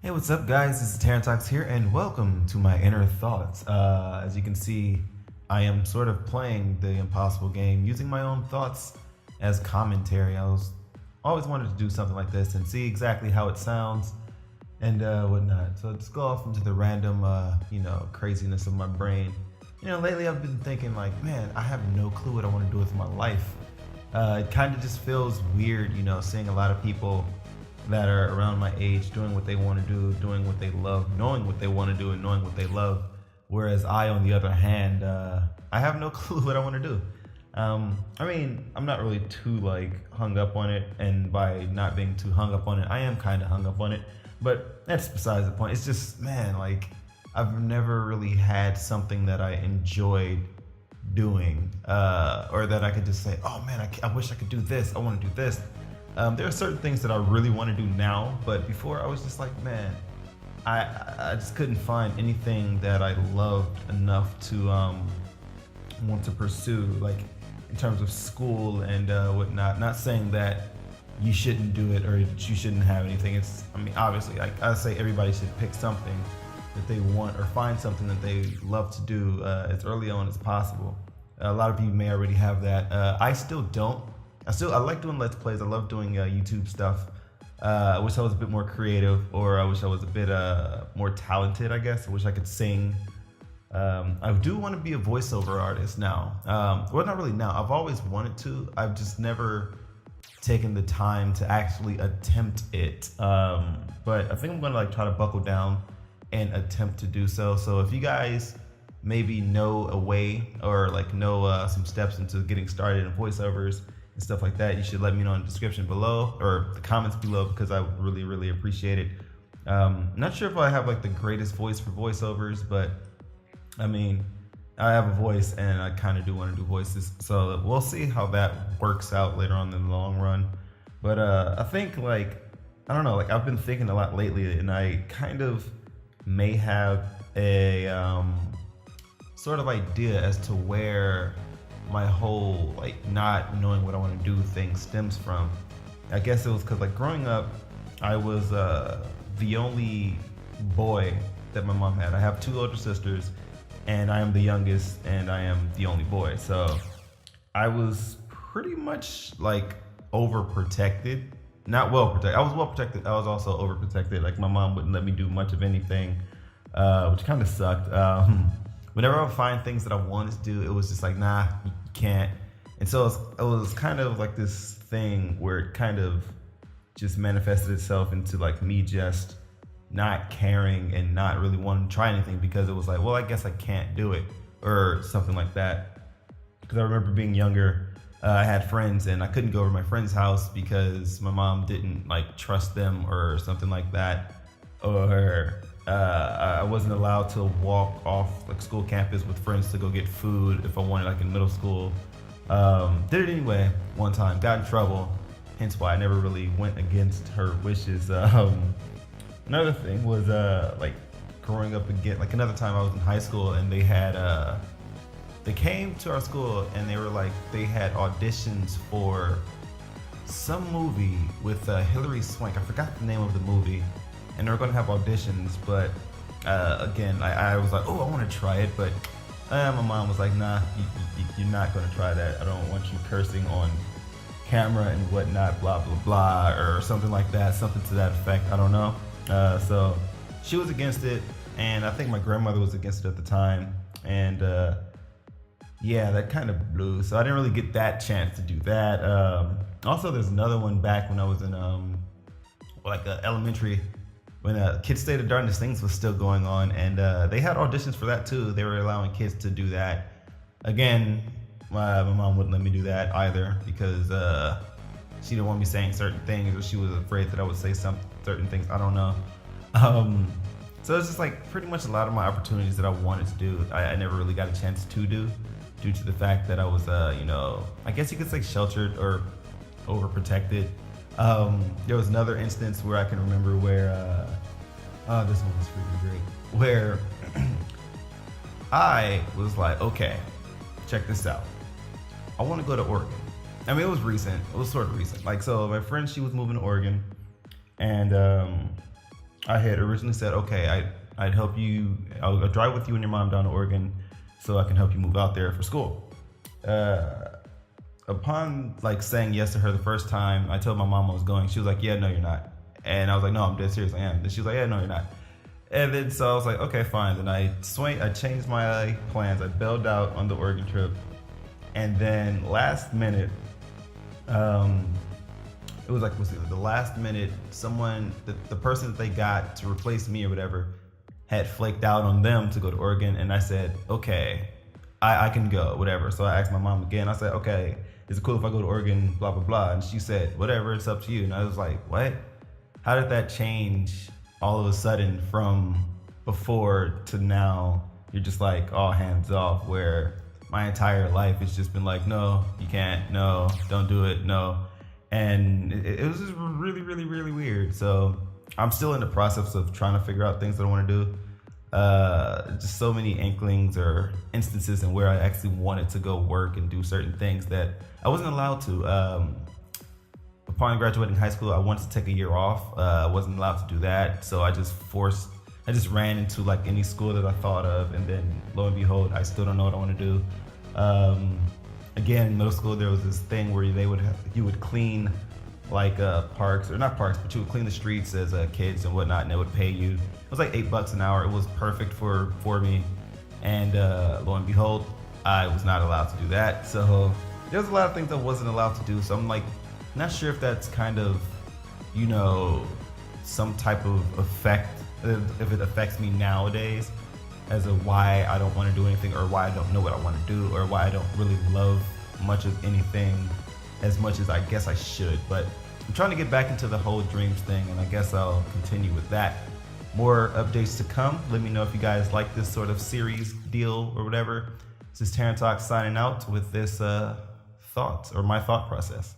Hey, what's up, guys? This is Terran Talks here, and welcome to my inner thoughts. As you can see, I am sort of playing the impossible game, using my own thoughts as commentary. I was always wanted to do something like this and see exactly how it sounds and whatnot. So let's go off into the random, craziness of my brain. Lately I've been thinking like, man, I have no clue what I want to do with my life. It kind of just feels weird, seeing a lot of people that are around my age doing what they want to do, doing what they love, knowing what they want to do, and knowing what they love. Whereas I, on the other hand, I have no clue what I want to do. I'm not really too hung up on it, and by not being too hung up on it, I am kind of hung up on it. But that's besides the point. It's just, man, I've never really had something that I enjoyed doing, or that I could just say, oh man, I wish I could do this. I want to do this. There are certain things that I really want to do now, but before I was just like, man, I just couldn't find anything that I loved enough to want to pursue, in terms of school and whatnot. Not saying that you shouldn't do it or you shouldn't have anything. Obviously, I say everybody should pick something that they want or find something that they love to do as early on as possible. A lot of you may already have that. I still don't. I like doing Let's Plays. I love doing YouTube stuff. I wish I was a bit more creative, or I wish I was a bit more talented, I guess. I wish I could sing. I do want to be a voiceover artist now. Well, not really now. I've always wanted to. I've just never taken the time to actually attempt it. But I think I'm going to try to buckle down and attempt to do so. So if you guys maybe know a way or know some steps into getting started in voiceovers and stuff like that, you should let me know in the description below or the comments below, because I would really, really appreciate it. Not sure if I have the greatest voice for voiceovers, but I have a voice and I kind of do want to do voices. So we'll see how that works out later on in the long run. But I think I don't know, I've been thinking a lot lately, and I kind of may have a sort of idea as to where my whole not knowing what I want to do thing stems from. I guess it was because growing up, I was the only boy that my mom had. I have two older sisters, and I am the youngest, and I am the only boy. So I was pretty much overprotected. Not well protected. I was well protected. I was also overprotected. My mom wouldn't let me do much of anything, which kind of sucked. Whenever I would find things that I wanted to do, it was just nah, you can't. And so it was kind of this thing where it kind of just manifested itself into me just not caring and not really wanting to try anything, because it was well, I guess I can't do it or something like that. Because I remember being younger, I had friends and I couldn't go over to my friend's house because my mom didn't trust them or something like that, or I wasn't allowed to walk off school campus with friends to go get food if I wanted in middle school. Did it anyway one time, got in trouble, hence why I never really went against her wishes. Another thing was growing up again, another time I was in high school, and they came to our school and they were they had auditions for some movie with Hilary Swank. I forgot the name of the movie. And they were going to have auditions, but again, I was oh, I want to try it, but my mom was nah, you're not going to try that. I don't want you cursing on camera and whatnot, blah, blah, blah, or something like that, something to that effect. I don't know. So she was against it, and I think my grandmother was against it at the time, and yeah, that kind of blew. So I didn't really get that chance to do that. Also, there's another one back when I was in elementary, when Kids State of Darkness Things was still going on, and they had auditions for that too. They were allowing kids to do that. Again, my mom wouldn't let me do that either, because she didn't want me saying certain things, or she was afraid that I would say certain things. I don't know. So it's just pretty much a lot of my opportunities that I wanted to do, I never really got a chance to do, due to the fact that I was, I guess you could say sheltered or overprotected. There was another instance where I can remember where, this one was freaking great, where I was okay, check this out. I want to go to Oregon. It was recent. It was sort of recent. So my friend, she was moving to Oregon, and I had originally said, okay, I'd help you. I'll drive with you and your mom down to Oregon, so I can help you move out there for school. Upon like saying yes to her the first time, I told my mom I was going. She was like, "Yeah, no, you're not." And I was like, "No, I'm dead serious. I am." And she was like, "Yeah, no, you're not." And then so I was like, "Okay, fine." Then I changed my plans. I bailed out on the Oregon trip, and then last minute, it was like the last minute. Someone, the person that they got to replace me or whatever, had flaked out on them to go to Oregon, and I said, "Okay, I can go, whatever." So I asked my mom again. I said, "Okay, is it cool if I go to Oregon, blah, blah, blah?" And she said, "Whatever, it's up to you." And I was like, what? How did that change all of a sudden from before to now? You're just like all hands off, where my entire life has just been like, no, you can't, no, don't do it, no. And it was just really, really, really weird. So I'm still in the process of trying to figure out things that I want to do. Just so many inklings or instances in where I actually wanted to go work and do certain things that I wasn't allowed to. Upon graduating high school, I wanted to take a year off. I wasn't allowed to do that, so I just ran into like any school that I thought of, and then lo and behold, I still don't know what I want to do. Again, in middle school, there was this thing where you would clean like parks, or not parks, but you would clean the streets as kids and whatnot, and they would pay you. It was like $8 an hour. It was perfect for me, and lo and behold, I was not allowed to do that. So there's a lot of things I wasn't allowed to do. So I'm like, not sure if that's kind of, some type of effect, if it affects me nowadays, as to why I don't want to do anything, or why I don't know what I want to do, or why I don't really love much of anything as much as I guess I should. But I'm trying to get back into the whole dreams thing, and I guess I'll continue with that. More updates to come. Let me know if you guys like this sort of series deal or whatever. This is Terran Talk signing out with this thought, or my thought process.